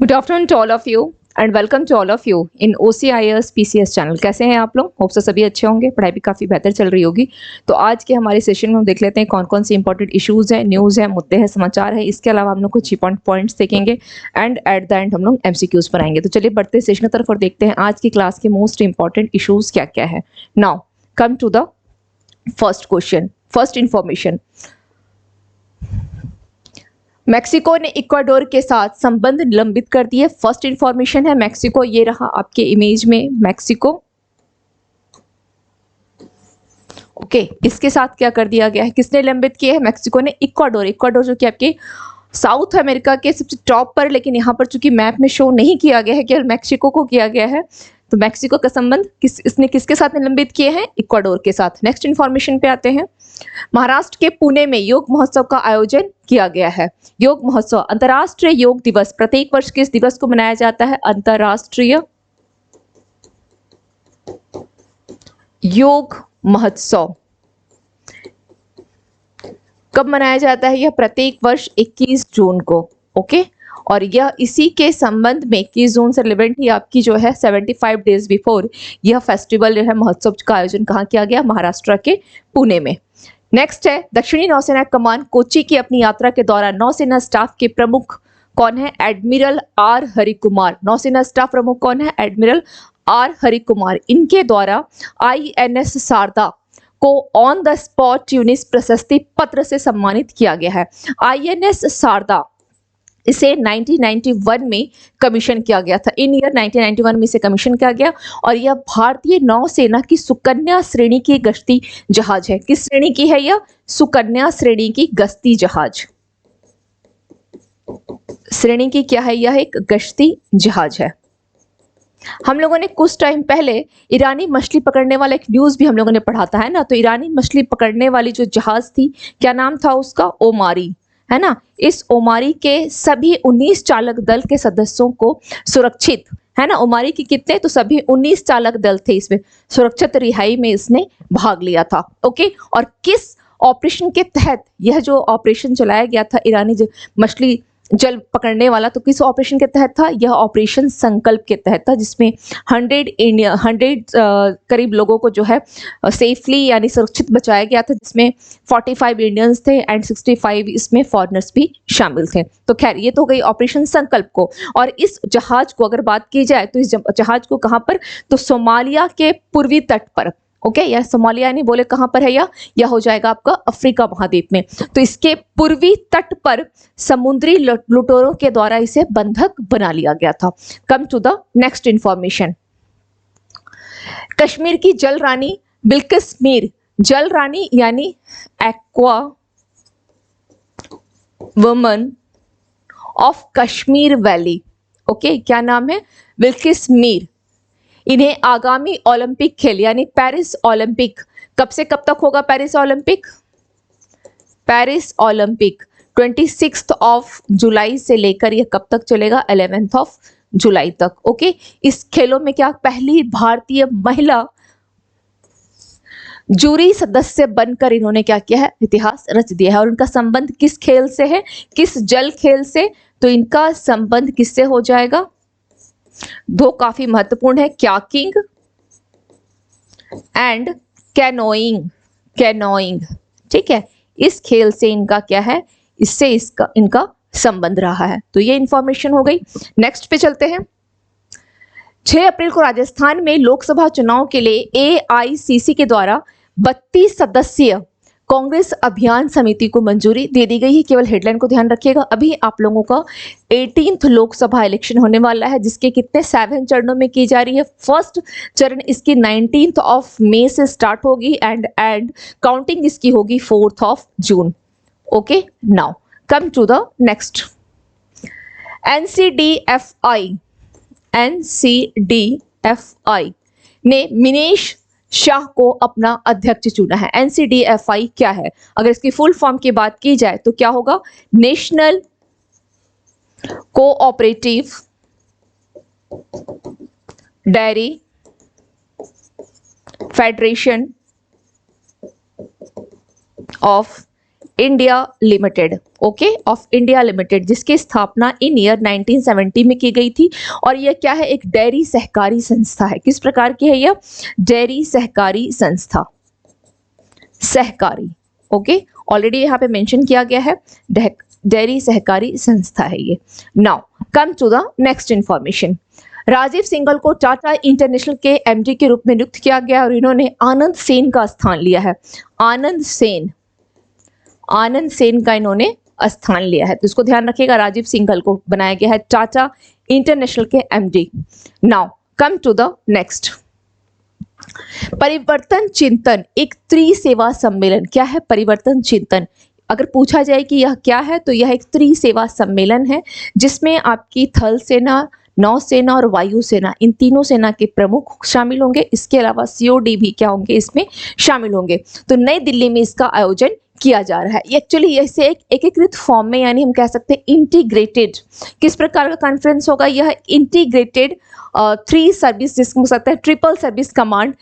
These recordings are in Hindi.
Good afternoon to all of you and welcome to all of you in OCIS PCS channel. कैसे हैं आप लोग? होप से सभी अच्छे होंगे, पढ़ाई भी काफ़ी बेहतर चल रही होगी। तो आज के हमारे सेशन में हम देख लेते हैं कौन कौन सी इंपॉर्टेंट इश्यूज हैं, न्यूज़ है, मुद्दे हैं, समाचार है। इसके अलावा हम लोग कुछ पॉइंट्स देखेंगे एंड एट द एंड हम लोग MCQs पर आएंगे। तो चलिए बढ़ते सेशन की तरफ और देखते हैं आज की क्लास के मोस्ट इंपॉर्टेंट इशूज़ क्या क्या है। Now come to the first question, first information. Mexico ने इक्वाडोर के साथ संबंध निलंबित कर दिए। फर्स्ट इंफॉर्मेशन है मैक्सिको, ये रहा आपके इमेज में मैक्सिको। ओके, इसके साथ क्या कर दिया गया है, किसने निलंबित किया है? मैक्सिको ने इक्वाडोर। इक्वाडोर जो कि आपके साउथ अमेरिका के सबसे टॉप पर, लेकिन यहाँ पर चूंकि मैप में शो नहीं किया गया है, केवल मैक्सिको को किया गया है, तो मैक्सिको का संबंध इसने किसके साथ निलंबित किए हैं? इक्वाडोर के साथ। नेक्स्ट इंफॉर्मेशन पे आते हैं। महाराष्ट्र के पुणे में योग महोत्सव का आयोजन किया गया है। योग महोत्सव, अंतर्राष्ट्रीय योग दिवस प्रत्येक वर्ष किस दिवस को मनाया जाता है? अंतर्राष्ट्रीय योग महोत्सव कब मनाया जाता है? यह प्रत्येक वर्ष 21 जून को। ओके, और यह इसी के संबंध में 21 जून से रिलेवेंट ही आपकी जो है 75 डेज बिफोर यह फेस्टिवल जो है, महोत्सव का आयोजन कहाँ किया गया? महाराष्ट्र के पुणे में। नेक्स्ट है दक्षिणी नौसेना कमान कोच्चि की अपनी यात्रा के दौरान नौसेना स्टाफ के प्रमुख कौन है? Admiral R Harikumar. नौसेना स्टाफ प्रमुख कौन है? Admiral R Harikumar. इनके द्वारा INS शारदा को ऑन द स्पॉट यूनिस प्रशस्ति पत्र से सम्मानित किया गया है। INS शारदा, इसे 1991 में कमीशन किया गया था। इन ईयर 1991 में इसे कमीशन किया गया और यह भारतीय नौसेना की सुकन्या श्रेणी की गश्ती जहाज है। किस श्रेणी की है यह? सुकन्या श्रेणी की गश्ती जहाज। श्रेणी की क्या है यह? एक गश्ती जहाज है। हम लोगों ने कुछ टाइम पहले ईरानी मछली पकड़ने वाला एक न्यूज भी हम लोगों ने पढ़ा था, है ना? तो ईरानी मछली पकड़ने वाली जो जहाज थी, क्या नाम था उसका? ओमारी, है ना? इस ओमारी के सभी 19 चालक दल के सदस्यों को सुरक्षित, है ना? ओमारी की कितने? तो सभी 19 चालक दल थे, इसमें सुरक्षित रिहाई में इसने भाग लिया था। ओके, और किस ऑपरेशन के तहत यह जो ऑपरेशन चलाया गया था ईरानी मछली जल पकड़ने वाला, तो किस ऑपरेशन के तहत था? यह ऑपरेशन संकल्प के तहत था, जिसमें 100 करीब लोगों को जो है सेफली यानी सुरक्षित बचाया गया था, जिसमें 45 इंडियंस थे एंड 65 इसमें फॉरेनर्स भी शामिल थे। तो खैर, ये तो गई ऑपरेशन संकल्प को। और इस जहाज को अगर बात की जाए तो इस जहाज को कहां पर? तो सोमालिया के पूर्वी तट पर। ओके, यह सोमालिया नहीं बोले कहां पर है यह हो जाएगा आपका अफ्रीका महाद्वीप में। तो इसके पूर्वी तट पर समुद्री लुटेरों के द्वारा इसे बंधक बना लिया गया था। Come to the next information. Kashmir की जल रानी बिल्किस मीर, जल रानी यानी aqua woman of Kashmir valley. Okay, क्या नाम है? बिल्किस मीर। इन्हें आगामी ओलंपिक खेल यानी पेरिस ओलंपिक, कब से कब तक होगा पेरिस ओलंपिक? पेरिस ओलंपिक 26 जुलाई से लेकर यह कब तक चलेगा? 11 जुलाई तक। ओके, इस खेलों में क्या पहली भारतीय महिला जूरी सदस्य बनकर इन्होंने क्या किया है? इतिहास रच दिया है। और इनका संबंध किस खेल से है? किस जल खेल से? तो इनका संबंध किससे हो जाएगा? दो काफी महत्वपूर्ण है, क्याकिंग एंड कैनोइंग। कैनोइंग, ठीक है, इस खेल से इनका क्या है? इससे इनका संबंध रहा है। तो ये इंफॉर्मेशन हो गई। नेक्स्ट पे चलते हैं। 6 अप्रैल को राजस्थान में लोकसभा चुनाव के लिए AICC के द्वारा 32 सदस्यीय कांग्रेस अभियान समिति को मंजूरी दे दी गई है। केवल हेडलाइन को ध्यान रखिएगा। अभी आप लोगों का 18th लोकसभा इलेक्शन होने वाला है, जिसके कितने 7 चरणों में की जा रही है। फर्स्ट चरण इसकी 19 मई से स्टार्ट होगी एंड काउंटिंग इसकी होगी 4 जून। Okay, now come to the next. NCDFI ने मिनेश शाह को अपना अध्यक्ष चुना है। NCDFI क्या है? अगर इसकी फुल फॉर्म की बात की जाए तो क्या होगा? National cooperative dairy federation of India limited, okay, of India limited, जिसकी स्थापना इन ईयर 1970 में की गई थी। और यह क्या है, एक डेयरी सहकारी संस्था है। किस प्रकार की है यह? डेयरी सहकारी संस्था, सहकारी, ओके, ऑलरेडी यहाँ पे मेंशन किया गया है, डेयरी सहकारी संस्था है ये। Now come to the next information. Rajiv Singhal को टाटा इंटरनेशनल के एमडी के रूप में नियुक्त किया गया और इन्होंने आनंद सेन का स्थान लिया है। आनंद सेन का इन्होंने स्थान लिया है, तो इसको ध्यान रखिएगा। राजीव सिंघल को बनाया गया है टाटा इंटरनेशनल के MD. Now come to the next. परिवर्तन चिंतन एक त्रिसेवा सम्मेलन। क्या है परिवर्तन चिंतन? अगर पूछा जाए कि यह क्या है, तो यह एक त्रिसेवा सम्मेलन है जिसमें आपकी थल सेना, नौसेना और वायुसेना, इन तीनों सेना के प्रमुख शामिल होंगे। इसके अलावा सीओडी भी क्या होंगे, इसमें शामिल होंगे। तो नई दिल्ली में इसका आयोजन किया जा रहा है। एक्चुअली इसे एक एकीकृत फॉर्म में, यानी हम कह सकते हैं इंटीग्रेटेड, किस प्रकार का कॉन्फ्रेंस होगा यह? इंटीग्रेटेड थ्री सर्विस, जिसको हो सकता है ट्रिपल सर्विस कमांड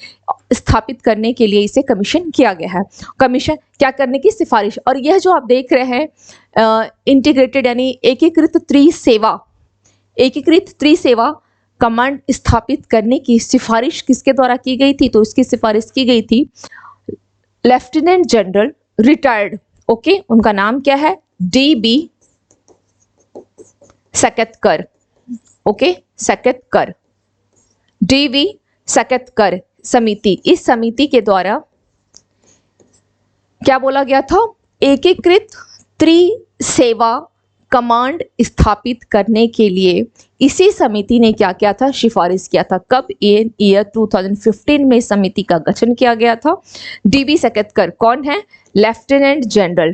स्थापित करने के लिए इसे कमीशन किया गया है। कमीशन क्या करने की सिफारिश। और यह जो आप देख रहे हैं इंटीग्रेटेड यानी एकीकृत त्रिसेवा कमांड स्थापित करने की सिफारिश किसके द्वारा की गई थी? तो इसकी सिफारिश की गई थी लेफ्टिनेंट जनरल रिटायर्ड, ओके, उनका नाम क्या है? DB सकतकर, ओके, सकतकर, DB सकतकर समिति। इस समिति के द्वारा क्या बोला गया था? एकीकृत त्रिसेवा कमांड स्थापित करने के लिए इसी समिति ने क्या किया था? सिफारिश किया था। कब? ईयर 2015 में समिति का गठन किया गया था। DB सकतकर कौन है? लेफ्टिनेंट जनरल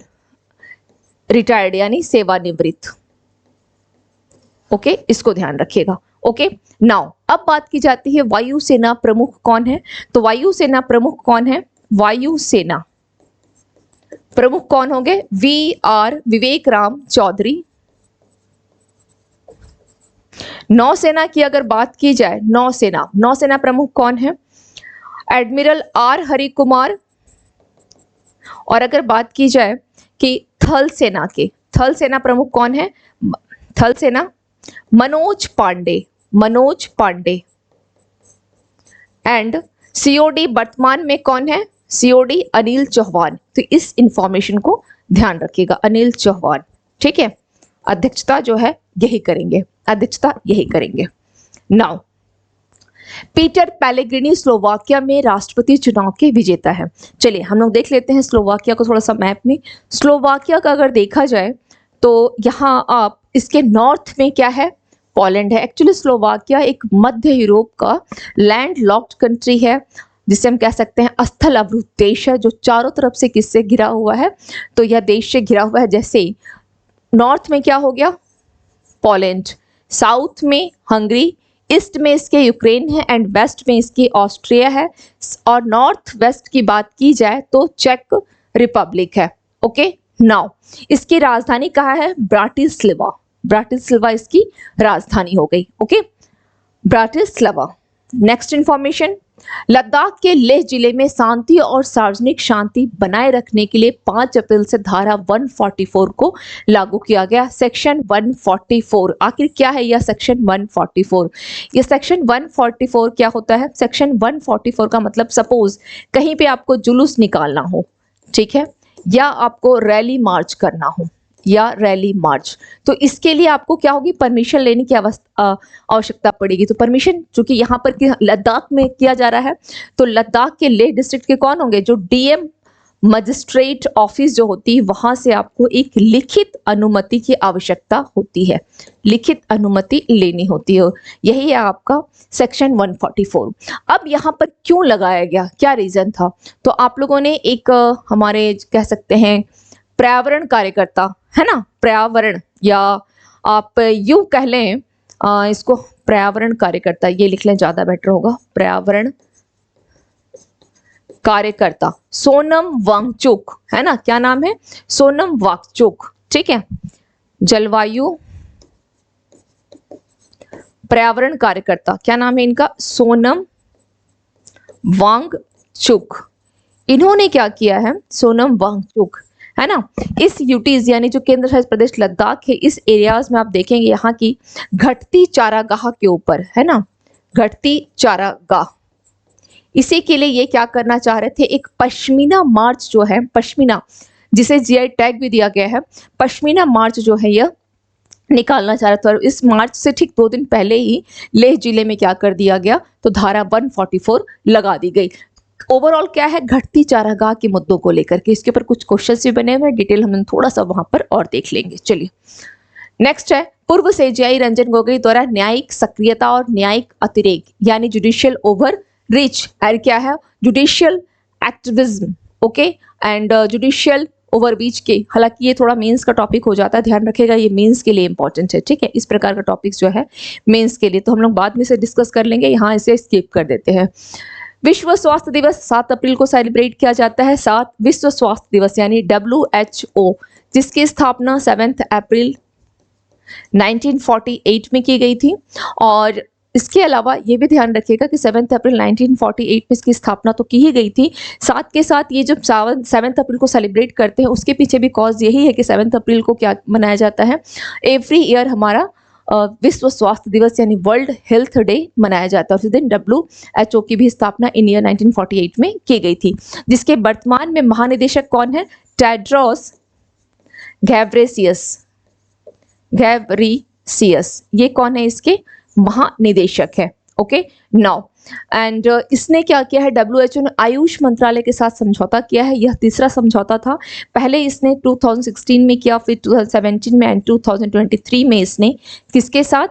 रिटायर्ड यानी सेवानिवृत्त, ओके, इसको ध्यान रखिएगा। ओके, नाउ अब बात की जाती है वायुसेना प्रमुख कौन है। तो वायुसेना प्रमुख कौन है? वायुसेना प्रमुख कौन होंगे? VR विवेक राम चौधरी। नौसेना की अगर बात की जाए, नौसेना प्रमुख कौन है? Admiral R Hari Kumar. और अगर बात की जाए कि थल सेना प्रमुख कौन है? थल सेना मनोज पांडे। एंड COD वर्तमान में कौन है? COD अनिल चौहान। तो इस इंफॉर्मेशन को ध्यान रखिएगा, अनिल चौहान, ठीक है। अध्यक्षता जो है यही करेंगे, नाउ पीटर पेलेग्रिनी स्लोवाकिया में राष्ट्रपति चुनाव के विजेता है। चलिए हम लोग देख लेते हैं स्लोवाकिया को थोड़ा सा मैप में। स्लोवाकिया का अगर देखा जाए तो यहाँ आप इसके नॉर्थ में क्या है? पोलैंड है। एक्चुअली स्लोवाकिया एक मध्य यूरोप का लैंड लॉक्ड कंट्री है, जिसे हम कह सकते हैं स्थल अवरुद्ध देश है, जो चारों तरफ से किससे घिरा हुआ है? तो यह देश से घिरा हुआ है। जैसे नॉर्थ में क्या हो गया? पोलैंड, साउथ में हंगरी, ईस्ट में इसके यूक्रेन है एंड वेस्ट में इसकी ऑस्ट्रिया है। और नॉर्थ वेस्ट की बात की जाए तो चेक रिपब्लिक है। ओके, नाउ इसकी राजधानी कहाँ है? ब्राटिस्लावा इसकी राजधानी हो गई। Okay, Bratislava. Next information, Ladakh के लेह जिले में शांति और सार्वजनिक शांति बनाए रखने के लिए 5 अप्रैल से धारा 144 को लागू किया गया। सेक्शन 144, आखिर क्या है यह सेक्शन 144? यह सेक्शन 144 क्या होता है? सेक्शन 144 का मतलब सपोज कहीं पे आपको जुलूस निकालना हो, ठीक है, या आपको रैली मार्च करना हो तो इसके लिए आपको क्या होगी? परमिशन लेने की आवश्यकता पड़ेगी। तो परमिशन चूंकि यहाँ पर लद्दाख में किया जा रहा है, तो लद्दाख के लेह डिस्ट्रिक्ट के कौन होंगे? जो DM मजिस्ट्रेट ऑफिस जो होती है, वहां से आपको एक लिखित अनुमति की आवश्यकता होती है, लिखित अनुमति लेनी होती है। यही है आपका सेक्शन 144। अब यहाँ पर क्यों लगाया गया, क्या रीजन था? तो आप लोगों ने एक हमारे कह सकते हैं पर्यावरण कार्यकर्ता है ना, पर्यावरण, या आप यूं कह लें इसको पर्यावरण कार्यकर्ता, ये लिख लें ज्यादा बेटर होगा, पर्यावरण कार्यकर्ता सोनम वांगचुक, है ना, क्या नाम है? सोनम वांगचुक, ठीक है। जलवायु पर्यावरण कार्यकर्ता, क्या नाम है इनका? सोनम वांगचुक। इन्होंने क्या किया है? सोनम वांगचुक, है ना। इस यूटीज यानी जो केंद्र शासित प्रदेश लद्दाख है, इस एरियाज में आप देखेंगे यहाँ की घटती चारागाह के ऊपर, है ना, घटती चारागाह, इसी के लिए ये क्या करना चाह रहे थे, एक पश्मीना मार्च जो है, पश्मीना जिसे जीआई टैग भी दिया गया है, पश्मीना मार्च जो है यह निकालना चाह रहा था। और इस मार्च से ठीक 2 दिन पहले ही लेह जिले में क्या कर दिया गया, तो धारा 144 लगा दी गई। ओवरऑल क्या है, घटती चारागाह के मुद्दों को लेकर के इसके ऊपर कुछ क्वेश्चंस भी बने हुए हैं, डिटेल हम थोड़ा सा वहां पर और देख लेंगे। चलिए नेक्स्ट है, पूर्व सीजेआई रंजन गोगोई द्वारा न्यायिक सक्रियता और न्यायिक अतिरेक यानी जुडिशियल ओवर रीच, क्या है, judicial activism, okay, and judicial overreach के, हालांकि ये थोड़ा मेंस का टॉपिक हो जाता है, ध्यान रखेगा ये मेंस के लिए इंपॉर्टेंट है, ठीक है, इस प्रकार का टॉपिक्स जो है मेंस के लिए, तो हम लोग बाद में से डिस्कस कर लेंगे, यहाँ इसे स्किप कर देते हैं। विश्व स्वास्थ्य दिवस 7 अप्रैल को सेलिब्रेट किया जाता है। 7 विश्व स्वास्थ्य दिवस यानी WHO, जिसकी स्थापना 7 अप्रैल 1948 में की गई थी। और इसके अलावा ये भी ध्यान रखिएगा कि 7 अप्रैल 1948 में इसकी स्थापना तो की ही गई थी, साथ के साथ ये जब 7 अप्रैल को सेलिब्रेट करते हैं उसके पीछे भी कॉज यही है कि 7 अप्रैल को क्या मनाया जाता है, एवरी ईयर हमारा विश्व स्वास्थ्य दिवस यानी वर्ल्ड हेल्थ डे मनाया जाता है। उसी दिन WHO की भी स्थापना इन ईयर 1948 में की गई थी, जिसके वर्तमान में महानिदेशक कौन है, टेड्रोस घेब्रेयेसस, ये कौन है, इसके महानिदेशक है। ओके नाउ, एंड इसने क्या किया है, WHO ने आयुष मंत्रालय के साथ समझौता किया है, यह तीसरा समझौता था। पहले इसने 2016 में किया, फिर 2017 में एंड 2023 में इसने किसके साथ,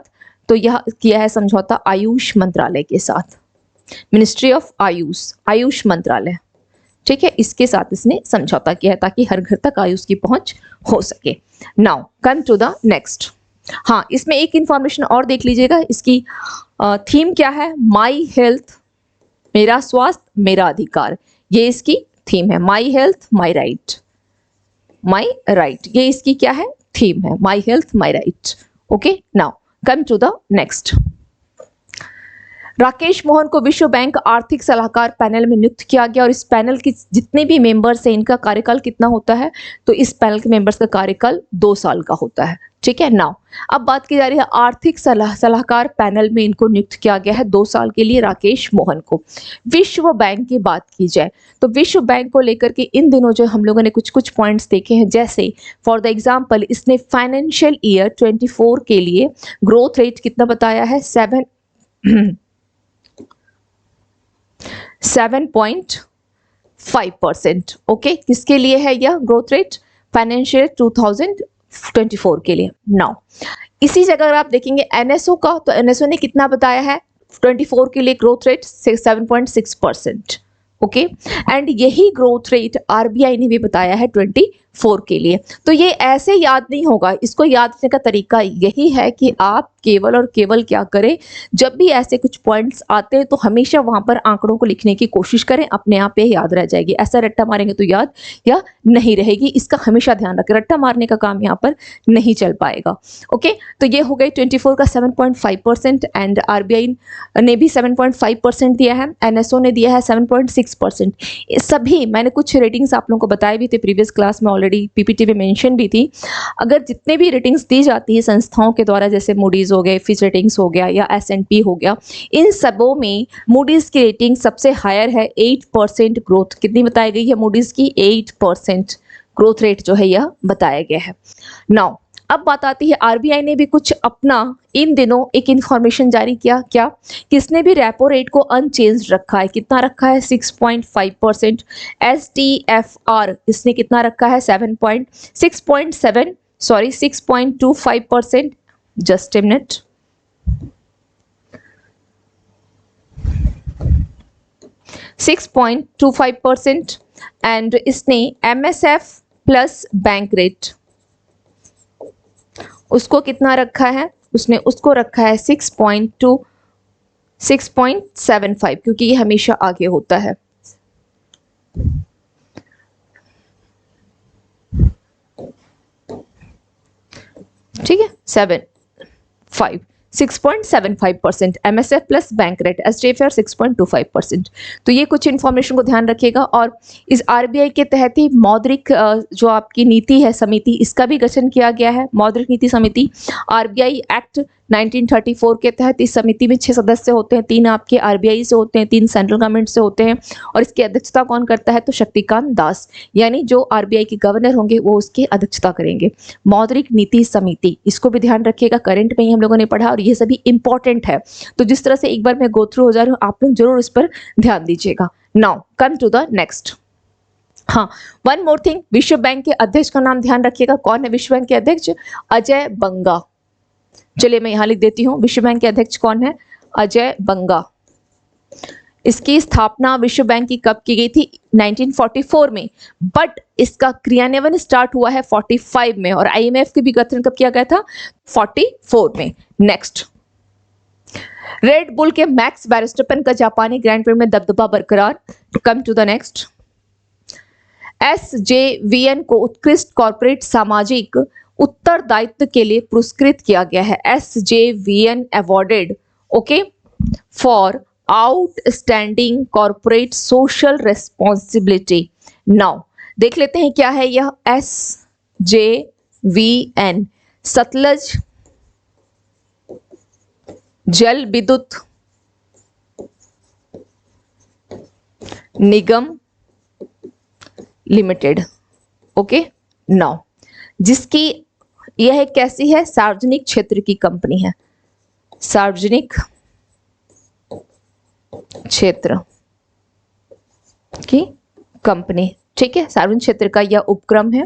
तो यह किया है समझौता आयुष मंत्रालय के साथ, मिनिस्ट्री ऑफ आयुष मंत्रालय, ठीक है, इसके साथ इसने समझौता किया है ताकि हर घर तक आयुष की पहुंच हो सके। Now come to the next. हाँ, इसमें एक इंफॉर्मेशन और देख लीजिएगा, इसकी थीम क्या है, माई हेल्थ मेरा स्वास्थ्य मेरा अधिकार, ये इसकी थीम है, माई हेल्थ माई राइट, ये इसकी क्या है, थीम है, my health my right. Okay now come to the next. Rakesh Mohan को विश्व बैंक आर्थिक सलाहकार पैनल में नियुक्त किया गया, और इस पैनल के जितने भी मेंबर्स हैं इनका कार्यकाल कितना होता है, तो इस पैनल के मेंबर्स का कार्यकाल 2 साल का होता है, ठीक है। नाउ अब बात की जा रही है आर्थिक सलाहकार पैनल में इनको नियुक्त किया गया है 2 साल के लिए राकेश मोहन को। विश्व बैंक की बात की जाए तो विश्व बैंक को लेकर के इन दिनों जो हम लोगों ने कुछ पॉइंट्स देखे हैं, जैसे फॉर द एग्जाम्पल इसने फाइनेंशियल ईयर 24 के लिए ग्रोथ रेट कितना बताया है, 7.5%। ओके, किसके लिए है यह ग्रोथ रेट, फाइनेंशियल 2024 के लिए। नाउ इसी जगह अगर आप देखेंगे एनएसओ का, तो एनएसओ ने कितना बताया है 24 के लिए ग्रोथ रेट 7.6%। ओके, एंड यही ग्रोथ रेट आरबीआई ने भी बताया है 24 के लिए। तो ये ऐसे याद नहीं होगा, इसको याद रखने का तरीका यही है कि आप केवल और केवल क्या करें, जब भी ऐसे कुछ पॉइंट्स आते हैं तो हमेशा वहां पर आंकड़ों को लिखने की कोशिश करें, अपने आप पे याद रह जाएगी। ऐसा रट्टा मारेंगे तो याद या नहीं रहेगी, इसका हमेशा ध्यान रखें, रट्टा मारने का काम यहाँ पर नहीं चल पाएगा। ओके, तो ये हो गई 24 का 7.5%, एंड आरबीआई ने भी 7.5% दिया है, एनएसओ ने दिया है 7.6%। सभी मैंने कुछ रेटिंग्स आप लोगों को बताए भी थे प्रीवियस क्लास में, ऑलरेडी पीपीटी में मेंशन भी थी। अगर जितने भी रेटिंग्स दी जाती है संस्थाओं के द्वारा, जैसे मूडीज हो गए, फिच रेटिंग्स हो गया या S&P हो गया, इन सबों में मूडीज की रेटिंग सबसे हायर है, 8% ग्रोथ कितनी बताई गई है मूडीज की, 8% ग्रोथ रेट जो है यह बताया गया है। नाउ अब बात आती है, आरबीआई ने भी कुछ अपना इन दिनों एक इंफॉर्मेशन जारी किया, क्या, किसने भी रेपो रेट को अनचेंज रखा है, कितना रखा है 6.5%। STFR इसने कितना रखा है 6.25%। Just a minute, 6.25%। एंड इसने MSF प्लस बैंक रेट उसको कितना रखा है, उसने उसको रखा है 6.75, क्योंकि ये हमेशा आगे होता है। ठीक है, 7.5 6.75%, MSF plus bank rate, SDFR 6.25%। तो ये कुछ इन्फॉर्मेशन को ध्यान रखिएगा। और इस RBI के तहत ही मौद्रिक जो आपकी नीति है समिति, इसका भी गठन किया गया है, मौद्रिक नीति समिति। RBI एक्ट 1934 के तहत इस समिति में 6 सदस्य होते हैं, 3 आपके RBI से होते हैं, 3 सेंट्रल गवर्नमेंट से होते हैं। और इसकी अध्यक्षता कौन करता है? तो शक्तिकांत दास, यानी जो RBI के गवर्नर होंगे वो उसकी अध्यक्षता करेंगे। मौद्रिक नीति समिति, इसको भी ध्यान रखिएगा, करंट में ही हम लोगों ने पढ़ा और ये सभी इंपॉर्टेंट है। तो जिस तरह से एक बार मैं गो थ्रू हो जा रही हूँ, आप लोग जरूर इस पर ध्यान दीजिएगा। Now come to the next. हाँ, वन मोर थिंग, विश्व बैंक के अध्यक्ष का नाम ध्यान रखिएगा। कौन है विश्व बैंक के अध्यक्ष? अजय बंगा। चलिए मैं यहां लिख देती हूं, विश्व बैंक के अध्यक्ष कौन है? अजय बंगा। इसकी स्थापना विश्व बैंक की कब की गई थी? 1944 में, बट इसका क्रियान्वयन स्टार्ट हुआ है 45 में, और IMF की भी गठन कब किया गया था? 44 में। नेक्स्ट, रेड बुल के मैक्स वर्स्टैपेन का जापानी ग्रैंड प्री में दबदबा बरकरार। Come to the next. SJVN को उत्कृष्ट कॉर्पोरेट सामाजिक उत्तरदायित्व के लिए पुरस्कृत किया गया है। SJVN awarded okay for outstanding corporate social responsibility. Now देख लेते हैं क्या है यह SJVN। सतलज जल विद्युत निगम लिमिटेड। ओके, नाउ जिसकी यह कैसी है? सार्वजनिक क्षेत्र की कंपनी है, सार्वजनिक क्षेत्र की कंपनी, ठीक है, सार्वजनिक क्षेत्र का यह उपक्रम है।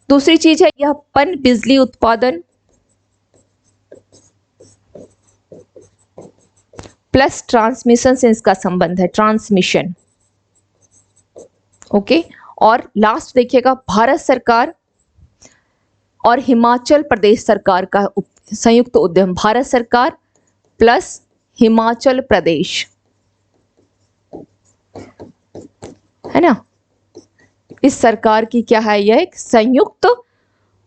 दूसरी चीज है यह पन बिजली उत्पादन प्लस ट्रांसमिशन से इसका संबंध है, ट्रांसमिशन। ओके, और लास्ट देखिएगा, भारत सरकार और हिमाचल प्रदेश सरकार का संयुक्त उद्यम, भारत सरकार प्लस हिमाचल प्रदेश, है ना, इस सरकार की क्या है? यह एक संयुक्त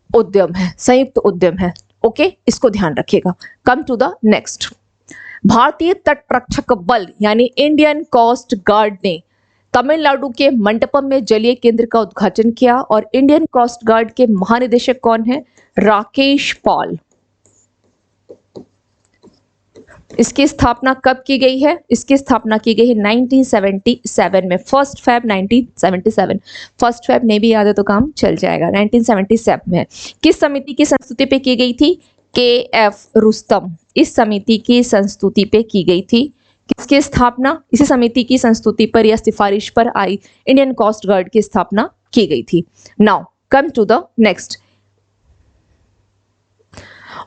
उद्यम है, संयुक्त उद्यम है। ओके, इसको ध्यान रखिएगा। Come to the next. भारतीय तटरक्षक बल यानी इंडियन कोस्ट गार्ड ने तमिलनाडु के मंडपम में जलीय केंद्र का उद्घाटन किया, और इंडियन कोस्ट गार्ड के महानिदेशक कौन है? राकेश पॉल। इसकी स्थापना कब की गई है? इसकी स्थापना की गई है 1977 में, 1 फरवरी 1977। 1 फरवरी नहीं भी याद है तो काम चल जाएगा, 1977 में। किस समिति की संस्तुति पे की गई थी? KF रुस्तम इस समिति की संस्तुति पे की गई थी। किसकी स्थापना? इसी समिति की संस्तुति पर या सिफारिश पर आई इंडियन कोस्ट गार्ड की स्थापना की गई थी। Now come to the next.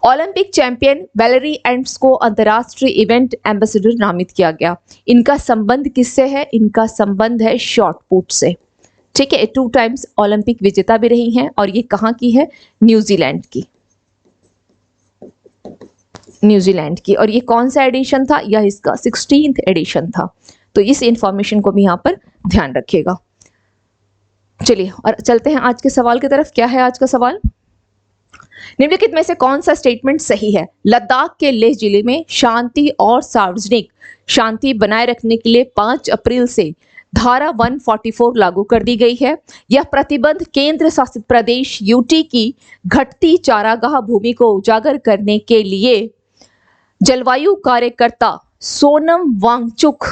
Olympic champion Valerie एंड्स को अंतरराष्ट्रीय इवेंट एम्बेसडर नामित किया गया। इनका संबंध किससे है? इनका संबंध है शॉट पुट से, ठीक है। 2 टाइम्स ओलंपिक विजेता भी रही हैं, और ये कहाँ की है? न्यूजीलैंड की, न्यूजीलैंड की। और ये कौन सा एडिशन था? यह इसका 16th एडिशन था। तो इस इंफॉर्मेशन को भी यहाँ पर ध्यान रखिएगा। चलिए और चलते हैं आज के सवाल की तरफ। क्या है आज का सवाल? निम्नलिखित में से कौन सा स्टेटमेंट सही है? लद्दाख के लेह जिले में शांति और सार्वजनिक शांति बनाए रखने के लिए 5 अप्रैल से धारा 144 लागू कर दी गई है। यह प्रतिबंध केंद्र शासित प्रदेश यूटी की घटती चारागाह भूमि को उजागर करने के लिए जलवायु कार्यकर्ता सोनम वांगचुक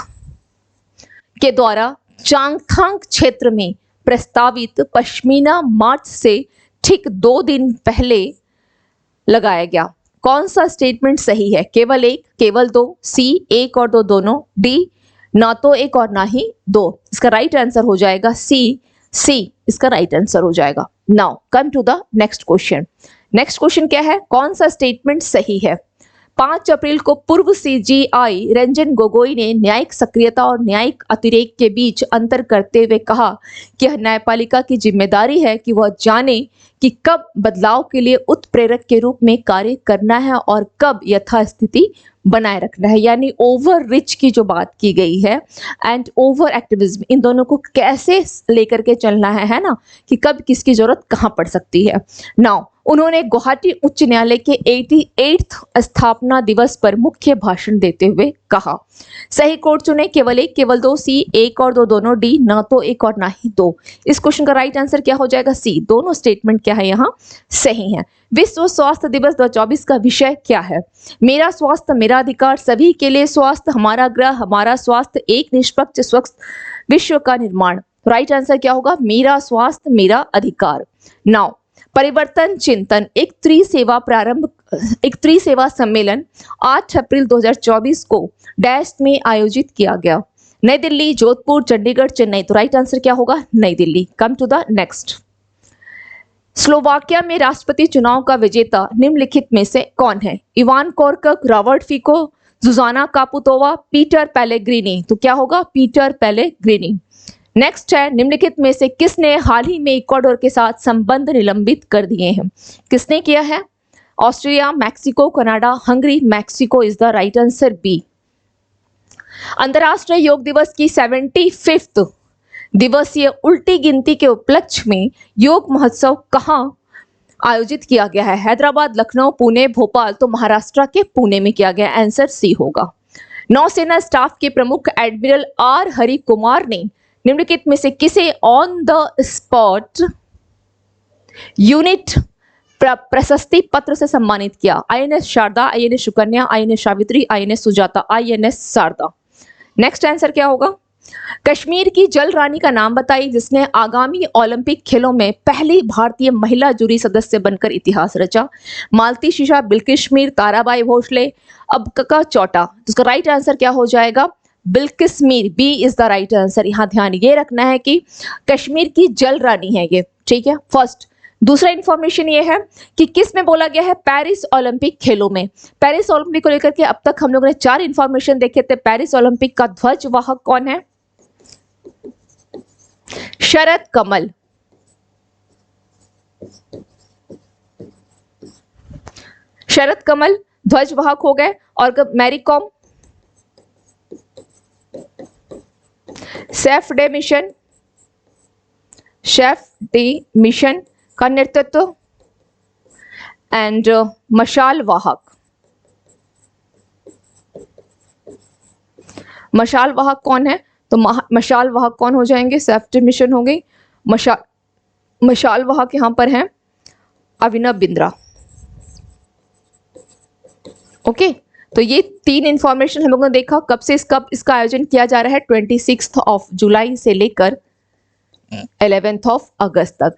के द्वारा चांगथांग क्षेत्र में प्रस्तावित पश्मीना मार्च से ठीक 2 दिन पहले लगाया गया। कौन सा स्टेटमेंट सही है? केवल 1, केवल 2, सी 1 और 2 दोनों, डी ना तो 1 और ना ही 2। इसका राइट आंसर हो जाएगा सी इसका राइट आंसर हो जाएगा। Now come to the next question. Next question क्या है? कौन सा स्टेटमेंट सही है? 5 अप्रैल को पूर्व CJI रंजन गोगोई ने न्यायिक सक्रियता और न्यायिक अतिरेक के बीच अंतर करते हुए कहा कि यह न्यायपालिका की जिम्मेदारी है कि वह जाने कि कब बदलाव के लिए उत्प्रेरक के रूप में कार्य करना है और कब यथास्थिति बनाए रखना है। यानी ओवर रिच की जो बात की गई है एंड ओवर एक्टिविज्म, इन दोनों को कैसे लेकर के चलना है ना, कि कब किसकी जरूरत कहाँ पड़ सकती है। नाउ उन्होंने गुवाहाटी उच्च न्यायालय के 88th स्थापना दिवस पर मुख्य भाषण देते हुए कहा। सही कोड चुने, केवल एक, केवल दो, सी, एक और दो, दोनों, डी, ना तो एक और ना ही दो। इस क्वेश्चन का राइट आंसर क्या हो जाएगा? सी। दोनों स्टेटमेंट क्या है यहाँ सही है। विश्व स्वास्थ्य दिवस 2024 का विषय क्या है? मेरा स्वास्थ्य मेरा अधिकार, सभी के लिए स्वास्थ्य, हमारा ग्रह हमारा स्वास्थ्य, एक निष्पक्ष स्वच्छ विश्व का निर्माण। राइट आंसर क्या होगा? मेरा स्वास्थ्य मेरा अधिकार। नाउ परिवर्तन चिंतन एक त्रिसेवा सम्मेलन 8 अप्रैल 2024 को डैश में आयोजित किया गया। नई दिल्ली, जोधपुर, चंडीगढ़, चेन्नई। तो राइट आंसर क्या होगा? नई Delhi. Come to the next. Slovakia में राष्ट्रपति चुनाव का विजेता निम्नलिखित में से कौन है? Ivan Korcok, Robert Fico, Zuzana Caputova, Peter Pellegrini. तो क्या होगा? Peter Pellegrini. नेक्स्ट है, निम्नलिखित में से किसने हाल ही में इक्वाडोर के साथ संबंध निलंबित कर दिए हैं? किसने किया है? Austria, Mexico, Canada, Hungary. Mexico is the right answer, B. अंतर्राष्ट्रीय योग दिवस की 75th दिवसीय उल्टी गिनती के उपलक्ष्य में योग महोत्सव कहाँ आयोजित किया गया है? हैदराबाद, लखनऊ, पुणे, भोपाल। तो महाराष्ट्र के पुणे में किया गया। आंसर सी होगा। नौसेना स्टाफ के प्रमुख एडमिरल आर हरि कुमार ने निम्नलिखित में से किसे ऑन द स्पॉट यूनिट प्रशस्ति पत्र से सम्मानित किया? INS Sharda, INS Sukanya, INS Savitri, INS Sujata, INS Sharda. Next answer क्या होगा? कश्मीर की जल रानी का नाम बताइए जिसने आगामी ओलंपिक खेलों में पहली भारतीय महिला जूरी सदस्य बनकर इतिहास रचा। मालती शीशा, बिल्किस मीर, ताराबाई भोसले, अबका चौटा। इसका राइट आंसर क्या हो जाएगा? Bilkis Mir, B is the right answer. यहां ध्यान ये रखना है कि कश्मीर की जल रानी है ये, ठीक है, फर्स्ट। दूसरा इंफॉर्मेशन ये है कि किस में बोला गया है? पेरिस ओलंपिक खेलों में। पेरिस ओलंपिक को लेकर के अब तक हम लोगों ने 4 इंफॉर्मेशन देखे थे। पेरिस ओलंपिक का ध्वजवाहक कौन है? शरद कमल। शरद कमल ध्वजवाहक हो गए। और Mary Kom, safe day mission का नेतृत्व एंड मशाल वाहक। मशाल वाहक कौन है? तो मशाल वाहक कौन हो जाएंगे? सेफ्टी मिशन हो गई। मशाल वाहक यहां पर हैं अभिनव बिंद्रा। ओके, तो ये 3 इंफॉर्मेशन हम लोगों ने देखा। कब से इसका आयोजन किया जा रहा है? 26 जुलाई से लेकर 11 अगस्त तक।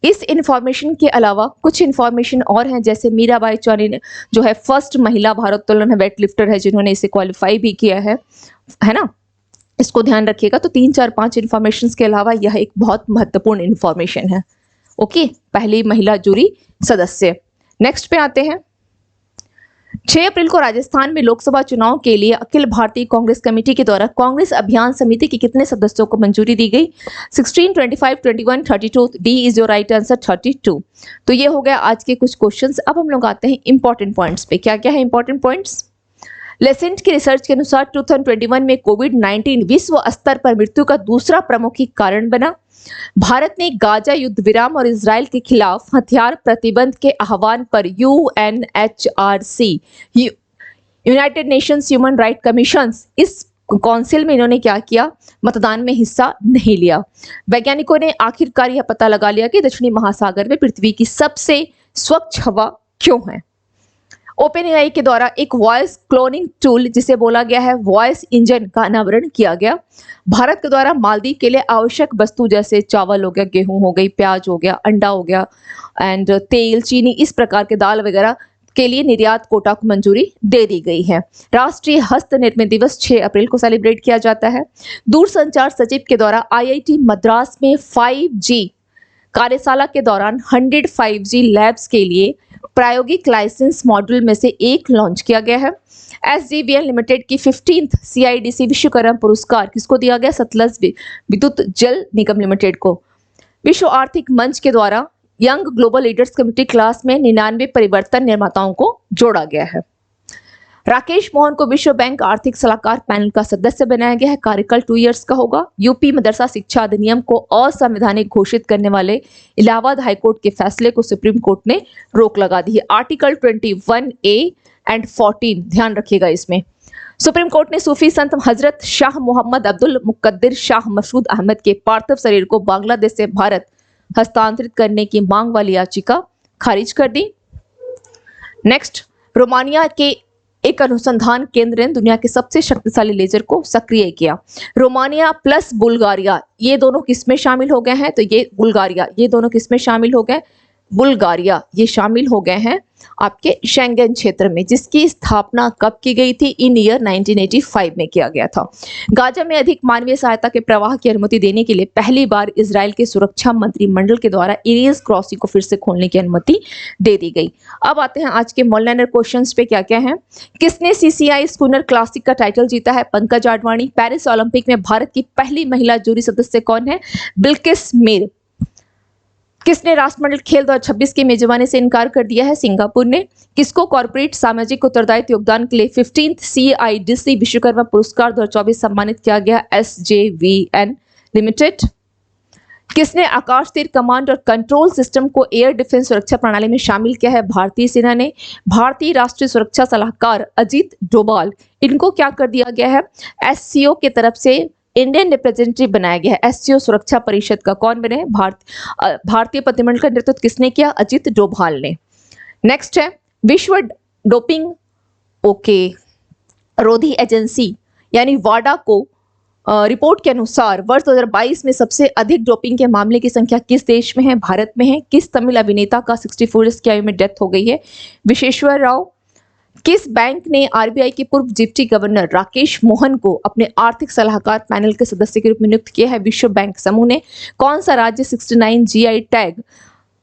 इस इंफॉर्मेशन के अलावा कुछ इंफॉर्मेशन और हैं, जैसे मीराबाई चानू ने जो है फर्स्ट महिला भारोत्तोलन वेट लिफ्टर है जिन्होंने इसे क्वालिफाई भी किया है ना, इसको ध्यान रखिएगा। तो 3, 4, 5 इंफॉर्मेशन के अलावा यह एक बहुत महत्वपूर्ण इंफॉर्मेशन है। ओके, पहली महिला जूरी सदस्य। नेक्स्ट पे आते हैं। 6 अप्रैल को राजस्थान में लोकसभा चुनाव के लिए अखिल भारतीय कांग्रेस कमेटी के द्वारा कांग्रेस अभियान समिति के कितने सदस्यों को मंजूरी दी गई? 16, 25, 21, 32। D is your right answer, 32। तो ये हो गया आज के कुछ क्वेश्चंस। अब हम लोग आते हैं इंपॉर्टेंट पॉइंट्स पे। क्या क्या है इंपॉर्टेंट पॉइंट्स? लेसेंट की रिसर्च के अनुसार 2021 में कोविड-19 विश्व स्तर पर मृत्यु का दूसरा प्रमुख कारण बना। भारत ने गाजा युद्ध विराम और इजराइल के खिलाफ हथियार प्रतिबंध के आह्वान पर UNHRC United Nations human right commission इस काउंसिल में इन्होंने क्या किया? मतदान में हिस्सा नहीं लिया। वैज्ञानिकों ने आखिरकार यह पता लगा लिया कि दक्षिणी महासागर में पृथ्वी की सबसे स्वच्छ हवा क्यों है। ओपन एआई के द्वारा एक वॉइस क्लोनिंग टूल जिसे बोला गया है वॉइस इंजन का अनावरण किया गया। भारत के द्वारा मालदीव के लिए आवश्यक वस्तु जैसे चावल हो गया, गेहूं हो गई, प्याज हो गया, अंडा हो गया एंड तेल, चीनी, इस प्रकार के दाल वगैरह के लिए निर्यात कोटा को मंजूरी दे दी गई है। राष्ट्रीय हस्त निर्मित दिवस 6 अप्रैल को सेलिब्रेट किया जाता है। दूरसंचार सचिव के द्वारा IIT मद्रास में 5G कार्यशाला के दौरान 100 5G लैब्स के लिए प्रायोगिक लाइसेंस मॉड्यूल में से एक लॉन्च किया गया है। SJVN लिमिटेड की 15th CIDC विश्वकर्मा पुरस्कार किसको दिया गया? सतलज विद्युत जल निगम लिमिटेड को। विश्व आर्थिक मंच के द्वारा young global leaders community class में 99 परिवर्तन निर्माताओं को जोड़ा गया है। राकेश मोहन को विश्व बैंक आर्थिक सलाहकार पैनल का सदस्य बनाया गया है। कार्यकाल 2 इयर्स का होगा। यूपी मदरसा शिक्षा अधिनियम को असंवैधानिक घोषित करने वाले इलाहाबाद हाईकोर्ट के फैसले को सुप्रीम कोर्ट ने रोक लगा दी है। आर्टिकल 21A एंड 14 ध्यान रखिएगा इसमें। सुप्रीम कोर्ट ने सूफी संत हजरत शाह मोहम्मद अब्दुल मुकद्दिर शाह मसूद अहमद के पार्थिव शरीर को बांग्लादेश से भारत हस्तांतरित करने की मांग वाली याचिका खारिज कर दी। नेक्स्ट, रोमानिया के एक अनुसंधान केंद्र ने दुनिया के सबसे शक्तिशाली लेजर को सक्रिय किया। रोमानिया प्लस बुल्गारिया ये दोनों किसमें शामिल हो गए हैं? तो ये बुल्गारिया, ये दोनों किसमें शामिल हो गए? बुल्गारिया ये शामिल हो गए हैं आपके शेंगेन क्षेत्र में, जिसकी स्थापना कब की गई थी? इन ईयर 1985 में किया गया था। गाजा में अधिक मानवीय सहायता के प्रवाह की अनुमति देने के लिए पहली बार इजराइल के सुरक्षा मंत्रिमंडल के द्वारा इरेज क्रॉसिंग को फिर से खोलने की अनुमति दे दी गई। अब आते हैं आज के मॉललाइनर क्वेश्चंस पे क्या क्या है। किसने सीसीआई स्कूनर क्लासिक का टाइटल जीता है? पंकज आडवाणी। पेरिस ओलंपिक में भारत की पहली महिला जूरी सदस्य कौन है? बिल्किस मीर। किसने राष्ट्रमंडल खेल 2026 की मेजबानी से इनकार कर दिया है? सिंगापुर ने। किसको कॉर्पोरेट सामाजिक उत्तरदायित्व योगदान के लिए 15th CIDC विश्वकर्मा पुरस्कार 2024 सम्मानित किया गया? SJVN limited. किसने आकाश तीर कमांड और कंट्रोल सिस्टम को एयर डिफेंस सुरक्षा प्रणाली में शामिल किया है? भारतीय सेना ने। भारतीय राष्ट्रीय सुरक्षा सलाहकार अजीत डोभाल, इनको क्या कर दिया गया है? SCO की तरफ से इंडियन रिप्रेजेंटेटिव बनाया गया है। SCO सुरक्षा परिषद का कौन बने? भारतीय प्रतिनिधिमंडल का नेतृत्व किसने किया? अजीत डोभाल ने। नेक्स्ट है, विश्व डोपिंग रोधी एजेंसी यानी वाडा को रिपोर्ट के अनुसार वर्ष 2022 में सबसे अधिक डोपिंग के मामले की संख्या किस देश में है? भारत में है। किस तमिल अभिनेता का 64 की आयु में डेथ हो गई है? विश्वेश्वर राव। किस बैंक ने आरबीआई के पूर्व डिप्टी गवर्नर राकेश मोहन को अपने आर्थिक सलाहकार पैनल के सदस्य के रूप में नियुक्त किया है? विश्व बैंक समूह ने। कौन सा राज्य 69 GI टैग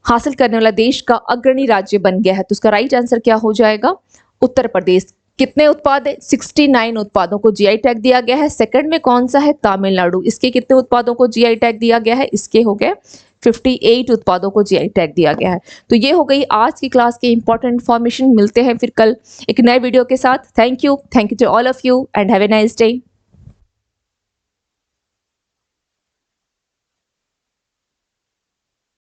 हासिल करने वाला देश का अग्रणी राज्य बन गया है? तो उसका राइट आंसर क्या हो जाएगा? उत्तर प्रदेश। कितने उत्पाद है? 69 उत्पादों को GI टैग दिया गया है। सेकंड में कौन सा है? तमिलनाडु। इसके कितने उत्पादों को GI टैग दिया गया है? इसके हो गए 58 उत्पादों को GI टैग दिया गया है। तो ये हो गई आज की क्लास की इंपॉर्टेंट इन्फॉर्मेशन। मिलते हैं फिर कल एक नए वीडियो के साथ। Thank you to all of you and have a nice day.